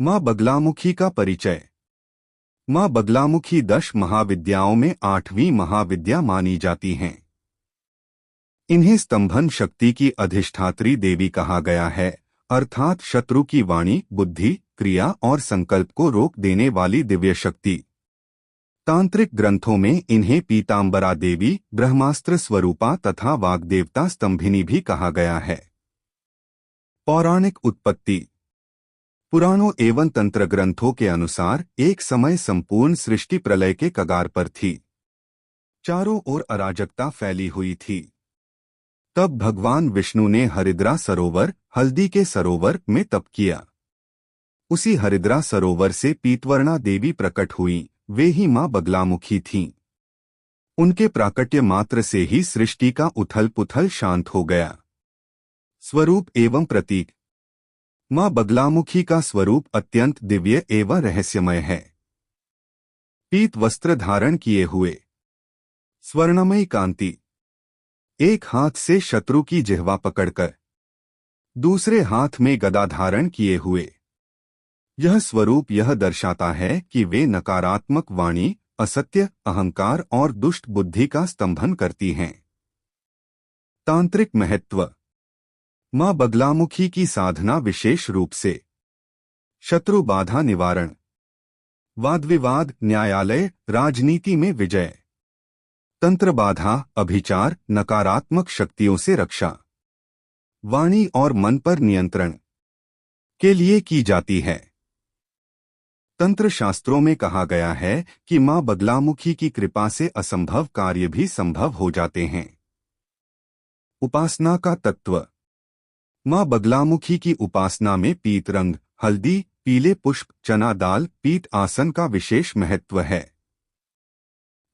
माँ बगलामुखी का परिचय। माँ बगलामुखी 10 महाविद्याओं में 8वीं महाविद्या मानी जाती हैं। इन्हें स्तंभन शक्ति की अधिष्ठात्री देवी कहा गया है, अर्थात शत्रु की वाणी, बुद्धि, क्रिया और संकल्प को रोक देने वाली दिव्य शक्ति। तांत्रिक ग्रंथों में इन्हें पीतांबरा देवी, ब्रह्मास्त्र स्वरूपा तथा वाग्देवता स्तंभिनी भी कहा गया है। पौराणिक उत्पत्ति। पुराणों एवं तंत्र ग्रंथों के अनुसार एक समय संपूर्ण सृष्टि प्रलय के कगार पर थी। चारों ओर अराजकता फैली हुई थी। तब भगवान विष्णु ने हरिद्रा सरोवर, हल्दी के सरोवर में तप किया। उसी हरिद्रा सरोवर से पीतवर्णा देवी प्रकट हुई। वे ही मां बगलामुखी थीं। उनके प्राकट्य मात्र से ही सृष्टि का उथल पुथल शांत हो गया। स्वरूप एवं प्रतीक। मां बगलामुखी का स्वरूप अत्यंत दिव्य एवं रहस्यमय है। पीत वस्त्र धारण किए हुए, स्वर्णमयी कांति, एक हाथ से शत्रु की जिह्वा पकड़कर दूसरे हाथ में गदा धारण किए हुए। यह स्वरूप यह दर्शाता है कि वे नकारात्मक वाणी, असत्य, अहंकार और दुष्ट बुद्धि का स्तंभन करती हैं। तांत्रिक महत्व। मां बगलामुखी की साधना विशेष रूप से शत्रु बाधा निवारण, वाद विवाद, न्यायालय, राजनीति में विजय, तंत्र बाधा, अभिचार, नकारात्मक शक्तियों से रक्षा, वाणी और मन पर नियंत्रण के लिए की जाती है। तंत्र शास्त्रों में कहा गया है कि मां बगलामुखी की कृपा से असंभव कार्य भी संभव हो जाते हैं। उपासना का तत्व। मां बगलामुखी की उपासना में पीत रंग, हल्दी, पीले पुष्प, चना दाल, पीत आसन का विशेष महत्व है।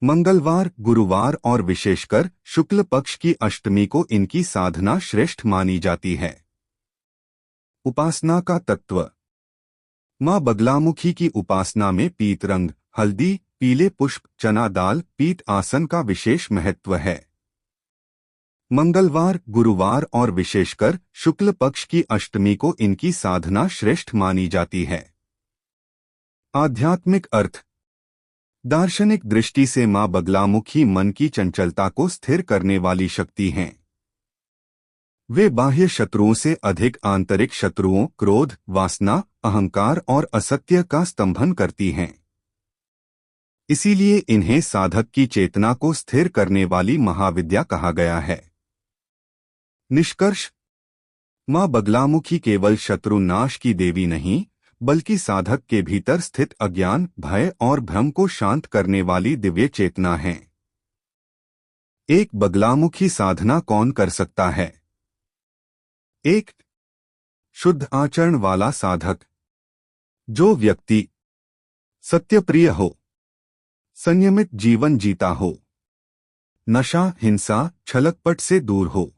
मंगलवार, गुरुवार और विशेषकर शुक्ल पक्ष की अष्टमी को इनकी साधना श्रेष्ठ मानी जाती है। उपासना का तत्व। मां बगलामुखी की उपासना में पीत रंग, हल्दी, पीले पुष्प, चना दाल, पीत आसन का विशेष महत्व है। मंगलवार, गुरुवार और विशेषकर शुक्ल पक्ष की अष्टमी को इनकी साधना श्रेष्ठ मानी जाती है। आध्यात्मिक अर्थ। दार्शनिक दृष्टि से मां बगलामुखी मन की चंचलता को स्थिर करने वाली शक्ति हैं। वे बाह्य शत्रुओं से अधिक आंतरिक शत्रुओं, क्रोध, वासना, अहंकार और असत्य का स्तंभन करती हैं। इसीलिए इन्हें साधक की चेतना को स्थिर करने वाली महाविद्या कहा गया है। निष्कर्ष। मां बगलामुखी केवल शत्रु नाश की देवी नहीं, बल्कि साधक के भीतर स्थित अज्ञान, भय और भ्रम को शांत करने वाली दिव्य चेतना है। एक बगलामुखी साधना कौन कर सकता है? 1. शुद्ध आचरण वाला साधक। जो व्यक्ति सत्यप्रिय हो, संयमित जीवन जीता हो, नशा, हिंसा, छलकपट से दूर हो,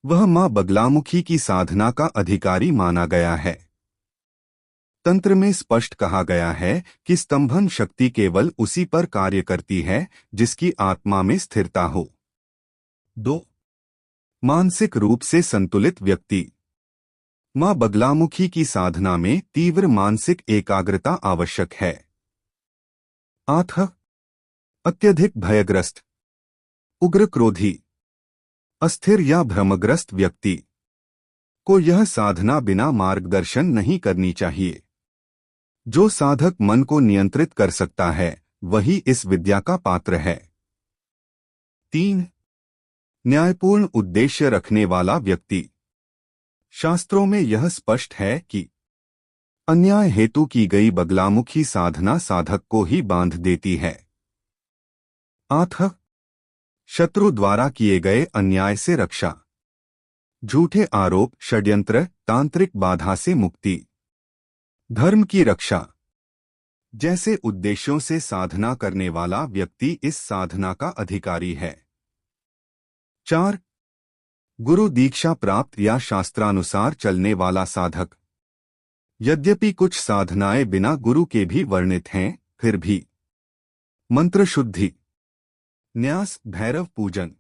वह मां बगलामुखी की साधना का अधिकारी माना गया है। तंत्र में स्पष्ट कहा गया है कि स्तंभन शक्ति केवल उसी पर कार्य करती है जिसकी आत्मा में स्थिरता हो। 2. मानसिक रूप से संतुलित व्यक्ति। मां बगलामुखी की साधना में तीव्र मानसिक एकाग्रता आवश्यक है। 8. अत्यधिक भयग्रस्त, उग्र क्रोधी, अस्थिर या भ्रमग्रस्त व्यक्ति को यह साधना बिना मार्गदर्शन नहीं करनी चाहिए। जो साधक मन को नियंत्रित कर सकता है, वही इस विद्या का पात्र है। 3. न्यायपूर्ण उद्देश्य रखने वाला व्यक्ति। शास्त्रों में यह स्पष्ट है कि अन्याय हेतु की गई बगलामुखी साधना साधक को ही बांध देती है। 8. शत्रु द्वारा किए गए अन्याय से रक्षा, झूठे आरोप, षड्यंत्र, तांत्रिक बाधा से मुक्ति, धर्म की रक्षा जैसे उद्देश्यों से साधना करने वाला व्यक्ति इस साधना का अधिकारी है। 4. गुरु दीक्षा प्राप्त या शास्त्रानुसार चलने वाला साधक। यद्यपि कुछ साधनाएं बिना गुरु के भी वर्णित हैं, फिर भी मंत्र शुद्धि, न्यास, भैरव पूजन,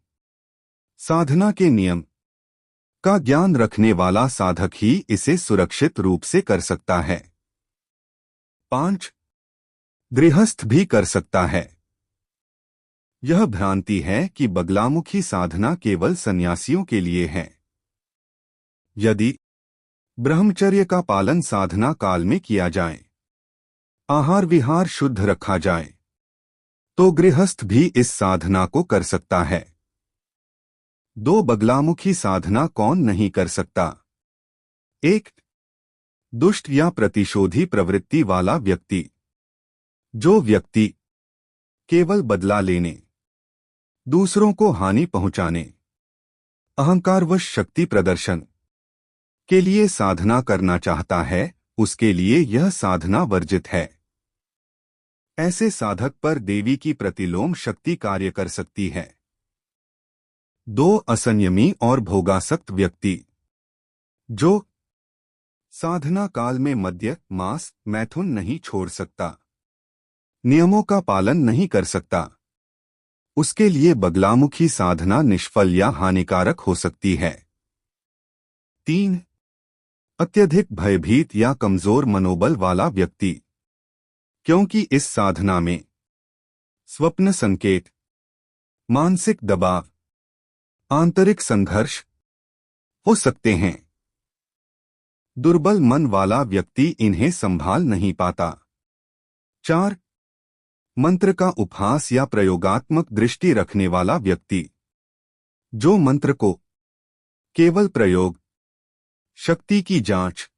साधना के नियम का ज्ञान रखने वाला साधक ही इसे सुरक्षित रूप से कर सकता है। 5. गृहस्थ भी कर सकता है। यह भ्रांति है कि बगलामुखी साधना केवल सन्यासियों के लिए है। यदि ब्रह्मचर्य का पालन साधना काल में किया जाए, आहार विहार शुद्ध रखा जाए, तो गृहस्थ भी इस साधना को कर सकता है। 2. बगलामुखी साधना कौन नहीं कर सकता? 1. दुष्ट या प्रतिशोधी प्रवृत्ति वाला व्यक्ति। जो व्यक्ति केवल बदला लेने, दूसरों को हानि पहुंचाने, अहंकारवश शक्ति प्रदर्शन के लिए साधना करना चाहता है, उसके लिए यह साधना वर्जित है। ऐसे साधक पर देवी की प्रतिलोम शक्ति कार्य कर सकती है। 2. असंयमी और भोगासक्त व्यक्ति। जो साधना काल में मद्य, मांस, मैथुन नहीं छोड़ सकता, नियमों का पालन नहीं कर सकता, उसके लिए बगलामुखी साधना निष्फल या हानिकारक हो सकती है। 3. अत्यधिक भयभीत या कमजोर मनोबल वाला व्यक्ति। क्योंकि इस साधना में स्वप्न संकेत, मानसिक दबाव, आंतरिक संघर्ष हो सकते हैं। दुर्बल मन वाला व्यक्ति इन्हें संभाल नहीं पाता। 4. मंत्र का उपहास या प्रयोगात्मक दृष्टि रखने वाला व्यक्ति। जो मंत्र को केवल प्रयोग, शक्ति की जांच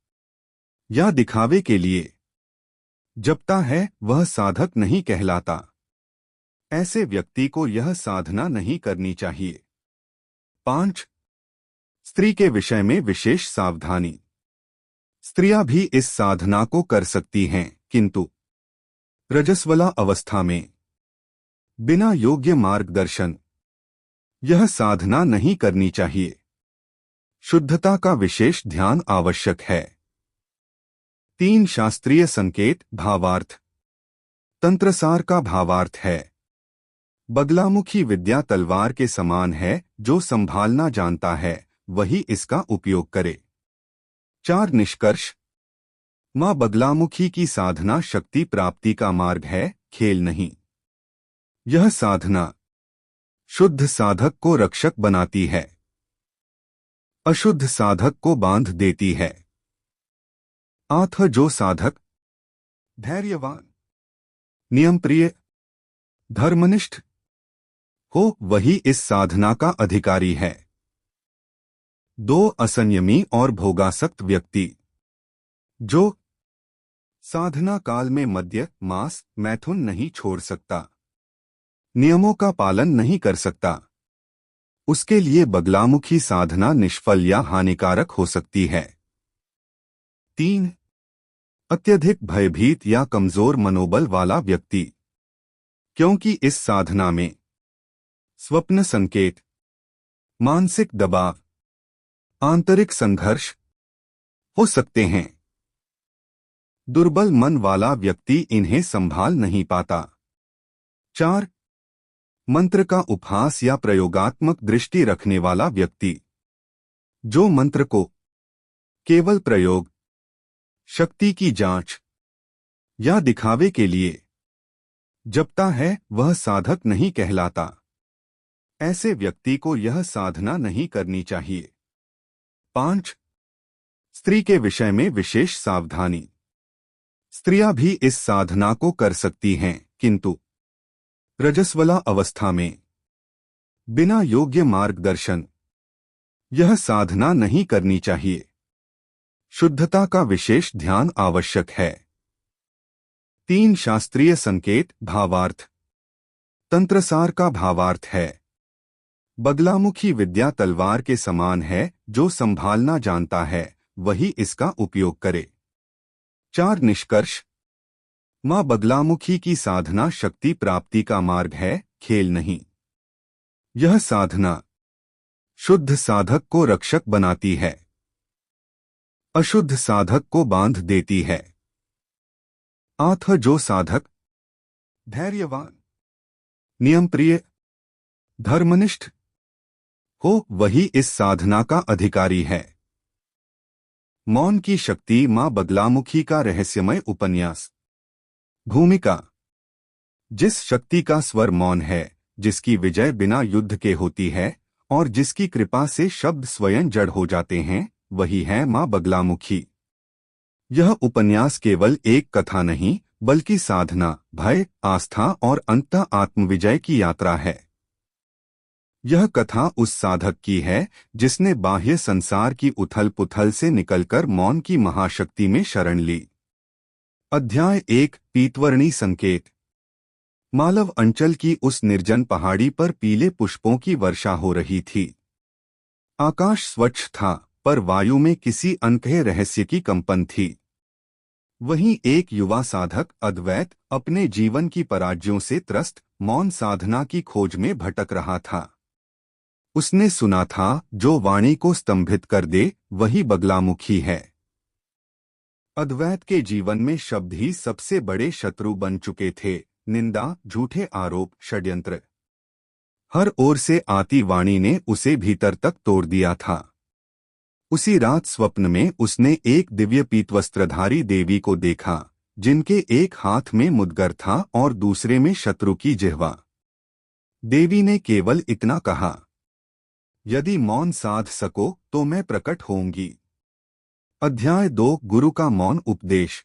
या दिखावे के लिए जपता है, वह साधक नहीं कहलाता। ऐसे व्यक्ति को यह साधना नहीं करनी चाहिए। 5. स्त्री के विषय में विशेष सावधानी। स्त्रियां भी इस साधना को कर सकती हैं, किंतु रजस्वला अवस्था में बिना योग्य मार्गदर्शन यह साधना नहीं करनी चाहिए। शुद्धता का विशेष ध्यान आवश्यक है। 3. शास्त्रीय संकेत, भावार्थ। तंत्रसार का भावार्थ है, बगलामुखी विद्या तलवार के समान है, जो संभालना जानता है वही इसका उपयोग करे। 4. निष्कर्ष। मां बगलामुखी की साधना शक्ति प्राप्ति का मार्ग है, खेल नहीं। यह साधना शुद्ध साधक को रक्षक बनाती है, अशुद्ध साधक को बांध देती है। जो साधक धैर्यवान, नियमप्रिय, धर्मनिष्ठ हो, वही इस साधना का अधिकारी है। 2. असंयमी और भोगासक्त व्यक्ति। जो साधना काल में मद्य, मांस, मैथुन नहीं छोड़ सकता, नियमों का पालन नहीं कर सकता, उसके लिए बगलामुखी साधना निष्फल या हानिकारक हो सकती है। 3. अत्यधिक भयभीत या कमजोर मनोबल वाला व्यक्ति। क्योंकि इस साधना में स्वप्न संकेत, मानसिक दबाव, आंतरिक संघर्ष हो सकते हैं। दुर्बल मन वाला व्यक्ति इन्हें संभाल नहीं पाता। 4. मंत्र का उपहास या प्रयोगात्मक दृष्टि रखने वाला व्यक्ति। जो मंत्र को केवल प्रयोग, शक्ति की जांच या दिखावे के लिए जपता है, वह साधक नहीं कहलाता। ऐसे व्यक्ति को यह साधना नहीं करनी चाहिए। 5. स्त्री के विषय में विशेष सावधानी। स्त्रियां भी इस साधना को कर सकती हैं, किंतु रजस्वला अवस्था में बिना योग्य मार्गदर्शन यह साधना नहीं करनी चाहिए। शुद्धता का विशेष ध्यान आवश्यक है। 3. शास्त्रीय संकेत, भावार्थ। तंत्रसार का भावार्थ है, बगलामुखी विद्या तलवार के समान है, जो संभालना जानता है वही इसका उपयोग करे। 4. निष्कर्ष। मां बगलामुखी की साधना शक्ति प्राप्ति का मार्ग है, खेल नहीं। यह साधना शुद्ध साधक को रक्षक बनाती है, अशुद्ध साधक को बांध देती है। जो साधक धैर्यवान, नियमप्रिय, धर्मनिष्ठ हो, वही इस साधना का अधिकारी है। मौन की शक्ति, मां बगलामुखी का रहस्यमय उपन्यास। भूमिका। जिस शक्ति का स्वर मौन है, जिसकी विजय बिना युद्ध के होती है और जिसकी कृपा से शब्द स्वयं जड़ हो जाते हैं, वही है मां बगलामुखी। यह उपन्यास केवल एक कथा नहीं, बल्कि साधना, भय, आस्था और अंततः आत्मविजय की यात्रा है। यह कथा उस साधक की है जिसने बाह्य संसार की उथल पुथल से निकलकर मौन की महाशक्ति में शरण ली। अध्याय 1, पीतवर्णी संकेत। मालव अंचल की उस निर्जन पहाड़ी पर पीले पुष्पों की वर्षा हो रही थी। आकाश स्वच्छ था, पर वायु में किसी अनकहे रहस्य की कंपन थी। वहीं एक युवा साधक अद्वैत अपने जीवन की पराजयों से त्रस्त मौन साधना की खोज में भटक रहा था। उसने सुना था, जो वाणी को स्तंभित कर दे वही बगलामुखी है। अद्वैत के जीवन में शब्द ही सबसे बड़े शत्रु बन चुके थे। निंदा, झूठे आरोप, षड्यंत्र। हर ओर से आती वाणी ने उसे भीतर तक तोड़ दिया था। उसी रात स्वप्न में उसने एक दिव्य पीतवस्त्रधारी देवी को देखा, जिनके एक हाथ में मुद्गर था और दूसरे में शत्रु की जिह्वा। देवी ने केवल इतना कहा, यदि मौन साध सको तो मैं प्रकट होंगी। अध्याय 2, गुरु का मौन उपदेश।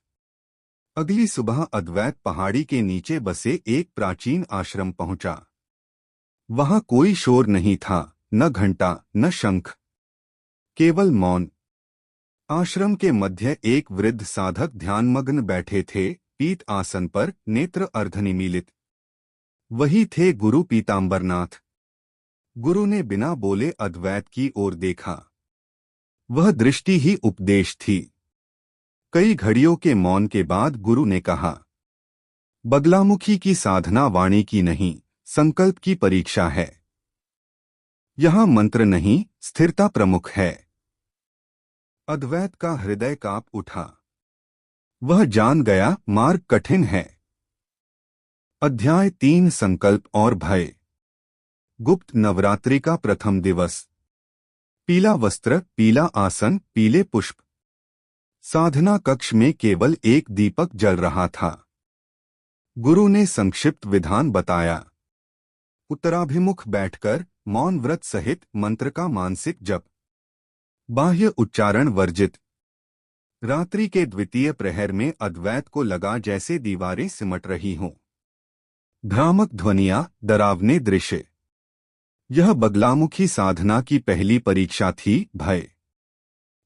अगली सुबह अद्वैत पहाड़ी के नीचे बसे एक प्राचीन आश्रम पहुंचा। वहां कोई शोर नहीं था, न घंटा न शंख, केवल मौन। आश्रम के मध्य एक वृद्ध साधक ध्यानमग्न बैठे थे, पीत आसन पर, नेत्र अर्धनिमीलित। वही थे गुरु पीतांबरनाथ। गुरु ने बिना बोले अद्वैत की ओर देखा। वह दृष्टि ही उपदेश थी। कई घड़ियों के मौन के बाद गुरु ने कहा, बगलामुखी की साधना वाणी की नहीं, संकल्प की परीक्षा है। यहां मंत्र नहीं, स्थिरता प्रमुख है। अद्वैत का हृदय कांप उठा। वह जान गया, मार्ग कठिन है। अध्याय 3, संकल्प और भय। गुप्त नवरात्रि का प्रथम दिवस। पीला वस्त्र, पीला आसन, पीले पुष्प। साधना कक्ष में केवल एक दीपक जल रहा था। गुरु ने संक्षिप्त विधान बताया। उत्तराभिमुख बैठकर मौन व्रत सहित मंत्र का मानसिक जप। बाह्य उच्चारण वर्जित। रात्रि के द्वितीय प्रहर में अद्वैत को लगा जैसे दीवारें सिमट रही हों। भ्रामक ध्वनियां, डरावने दृश्य। यह बगलामुखी साधना की पहली परीक्षा थी, भय।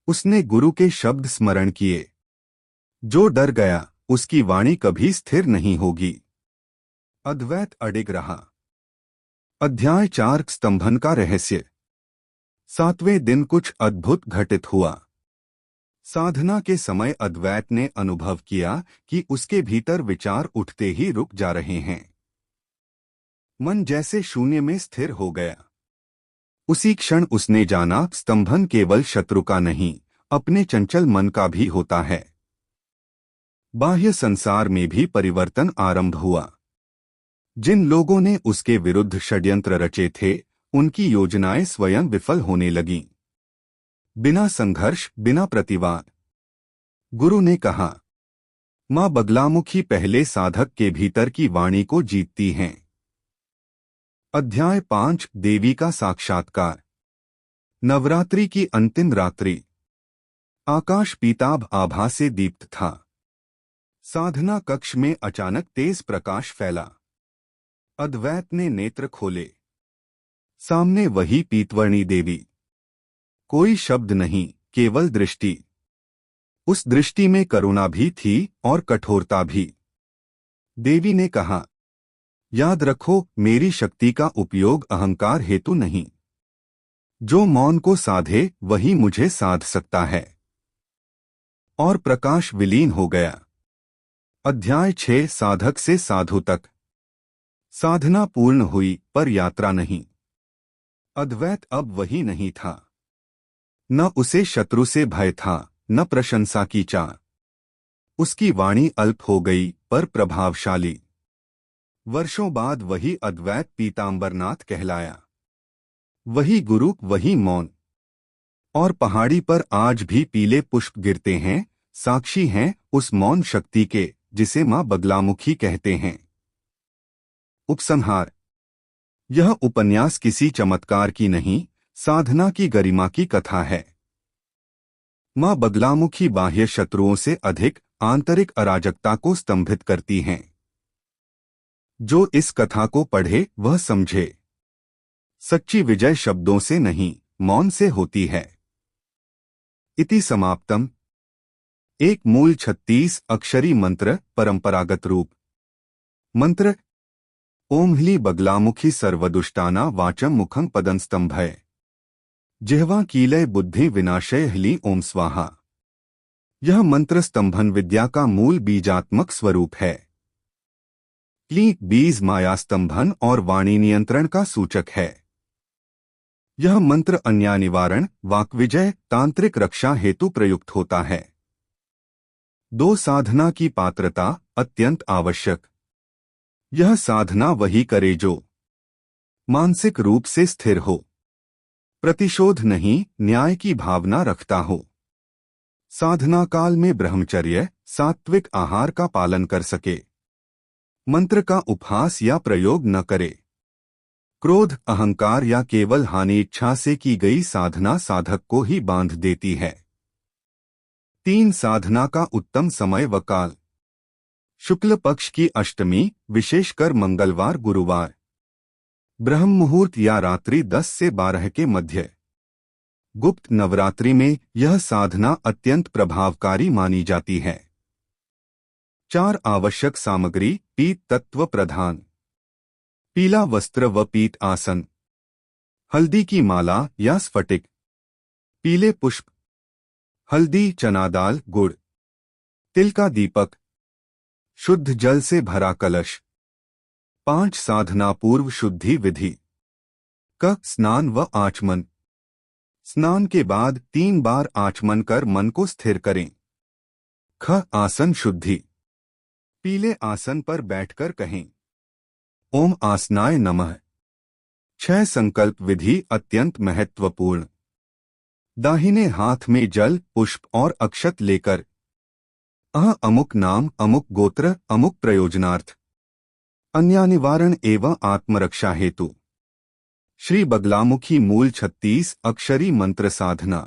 उसने गुरु के शब्द स्मरण किए, जो डर गया उसकी वाणी कभी स्थिर नहीं होगी। अद्वैत अडिग रहा। अध्याय 4, स्तंभन का रहस्य। 7वें दिन कुछ अद्भुत घटित हुआ। साधना के समय अद्वैत ने अनुभव किया कि उसके भीतर विचार उठते ही रुक जा रहे हैं। मन जैसे शून्य में स्थिर हो गया। उसी क्षण उसने जाना, स्तंभन केवल शत्रु का नहीं, अपने चंचल मन का भी होता है। बाह्य संसार में भी परिवर्तन आरंभ हुआ। जिन लोगों ने उसके विरुद्ध षड्यंत्र रचे थे, उनकी योजनाएं स्वयं विफल होने लगीं। बिना संघर्ष, बिना प्रतिवाद। गुरु ने कहा, मां बगलामुखी पहले साधक के भीतर की वाणी को जीतती हैं। अध्याय 5, देवी का साक्षात्कार। नवरात्रि की अंतिम रात्रि। आकाश पीताभ आभा से दीप्त था। साधना कक्ष में अचानक तेज प्रकाश फैला। अद्वैत ने नेत्र खोले। सामने वही पीतवर्णी देवी। कोई शब्द नहीं, केवल दृष्टि। उस दृष्टि में करुणा भी थी और कठोरता भी। देवी ने कहा, याद रखो, मेरी शक्ति का उपयोग अहंकार हेतु नहीं। जो मौन को साधे वही मुझे साध सकता है। और प्रकाश विलीन हो गया। अध्याय 6, साधक से साधु तक। साधना पूर्ण हुई, पर यात्रा नहीं। अद्वैत अब वही नहीं था। न उसे शत्रु से भय था, न प्रशंसा की चाह। उसकी वाणी अल्प हो गई, पर प्रभावशाली। वर्षों बाद वही अद्वैत पीतांबरनाथ कहलाया। वही गुरु, वही मौन। और पहाड़ी पर आज भी पीले पुष्प गिरते हैं, साक्षी हैं उस मौन शक्ति के, जिसे मां बगलामुखी कहते हैं। उपसंहार। यह उपन्यास किसी चमत्कार की नहीं, साधना की गरिमा की कथा है। मां बगलामुखी बाह्य शत्रुओं से अधिक आंतरिक अराजकता को स्तंभित करती हैं। जो इस कथा को पढ़े वह समझे, सच्ची विजय शब्दों से नहीं, मौन से होती है। इति समाप्तम। एक मूल 36 अक्षरी मंत्र, परंपरागत रूप। मंत्र। ओम ह्ली बगलामुखी सर्वदुष्टाना वाचम मुखं पदंस्तंभय जिह्वा कीलय बुद्धि विनाशय ह्ली ओम स्वाहा। यह मंत्र स्तंभन विद्या का मूल बीजात्मक स्वरूप है। क्ली बीज माया स्तंभन और वाणी नियंत्रण का सूचक है। यह मंत्र अन्याय निवारण, वाक्विजय, तांत्रिक रक्षा हेतु प्रयुक्त होता है। 2 साधना की पात्रता अत्यंत आवश्यक। यह साधना वही करे जो मानसिक रूप से स्थिर हो, प्रतिशोध नहीं, न्याय की भावना रखता हो, साधना काल में ब्रह्मचर्य, सात्विक आहार का पालन कर सके, मंत्र का उपहास या प्रयोग न करे, क्रोध, अहंकार या केवल हानि इच्छा से की गई साधना साधक को ही बांध देती है। 3 साधना का उत्तम समय व काल। शुक्ल पक्ष की अष्टमी, विशेषकर मंगलवार गुरुवार, ब्रह्म मुहूर्त या रात्रि 10 से 12 के मध्य। गुप्त नवरात्रि में यह साधना अत्यंत प्रभावकारी मानी जाती है। 4 आवश्यक सामग्री। पीत तत्व प्रधान, पीला वस्त्र व पीत आसन, हल्दी की माला या स्फटिक, पीले पुष्प, हल्दी, चना दाल, गुड़, तिल का दीपक, शुद्ध जल से भरा कलश। 5 साधना पूर्व शुद्धि विधि। क स्नान व आचमन। स्नान के बाद 3 बार आचमन कर मन को स्थिर करें। ख आसन शुद्धि। पीले आसन पर बैठकर कहें ओम आसनाय नमः। 6 संकल्प विधि अत्यंत महत्वपूर्ण। दाहिने हाथ में जल, पुष्प और अक्षत लेकर अमुक नाम, अमुक गोत्र, अमुक प्रयोजनार्थ, अन्याय निवारण एवं आत्मरक्षा हेतु। श्री बगलामुखी मूल 36 अक्षरी मंत्र साधना।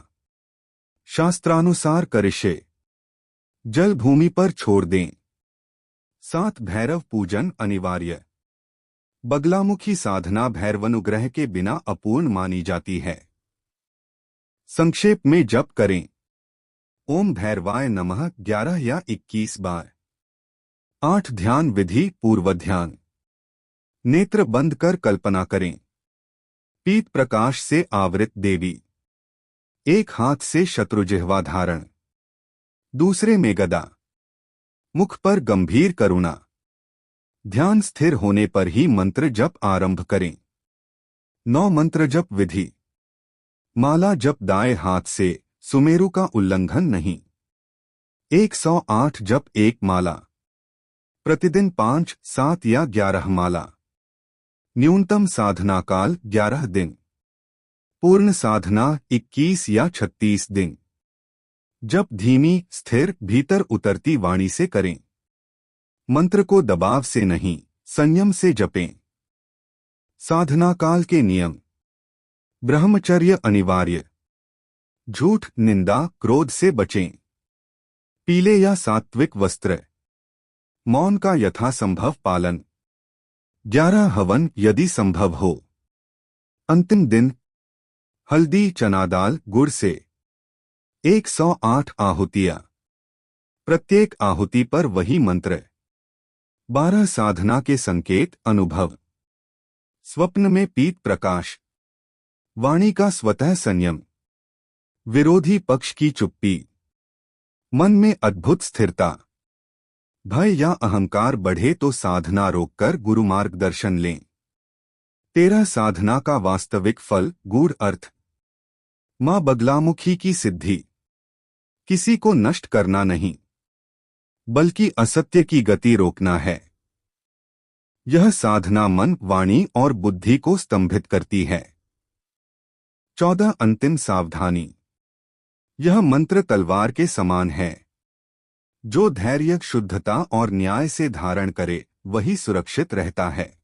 शास्त्रानुसार करिष्ये। जल भूमि पर छोड़ दें। 7 भैरव पूजन अनिवार्य। बगलामुखी साधना भैरवानुग्रह के बिना अपूर्ण मानी जाती है। संक्षेप में जप करें ओम भैरवाय नमः 11 या 21 बार। 8 ध्यान विधि। पूर्व ध्यान। नेत्र बंद कर कल्पना करें पीत प्रकाश से आवृत देवी। एक हाथ से शत्रुजिह्वा धारण, दूसरे में गदा, मुख पर गंभीर करुणा। ध्यान स्थिर होने पर ही मंत्र जप आरंभ करें। 9 मंत्र जप विधि। माला जप दाएं हाथ से, सुमेरु का उल्लंघन नहीं। 108 जप एक माला। प्रतिदिन 5, 7 या 11 माला। न्यूनतम साधना काल 11 दिन। पूर्ण साधना 21 या 36 दिन। जप धीमी, स्थिर, भीतर उतरती वाणी से करें। मंत्र को दबाव से नहीं, संयम से जपें। साधना काल के नियम। ब्रह्मचर्य अनिवार्य। झूठ, निंदा, क्रोध से बचें। पीले या सात्विक वस्त्र। मौन का यथासंभव पालन। 11 हवन यदि संभव हो। अंतिम दिन हल्दी, चना दाल, गुड़ से 108 आहुतियां। प्रत्येक आहुति पर वही मंत्र। 12 साधना के संकेत अनुभव। स्वप्न में पीत प्रकाश। वाणी का स्वतः संयम। विरोधी पक्ष की चुप्पी। मन में अद्भुत स्थिरता। भय या अहंकार बढ़े तो साधना रोककर गुरु मार्गदर्शन लें। 13 साधना का वास्तविक फल, गूढ़ अर्थ। मां बगलामुखी की सिद्धि किसी को नष्ट करना नहीं, बल्कि असत्य की गति रोकना है। यह साधना मन, वाणी और बुद्धि को स्तंभित करती है। 14 अंतिम सावधानी। यह मंत्र तलवार के समान है। जो धैर्य, शुद्धता और न्याय से धारण करे वही सुरक्षित रहता है।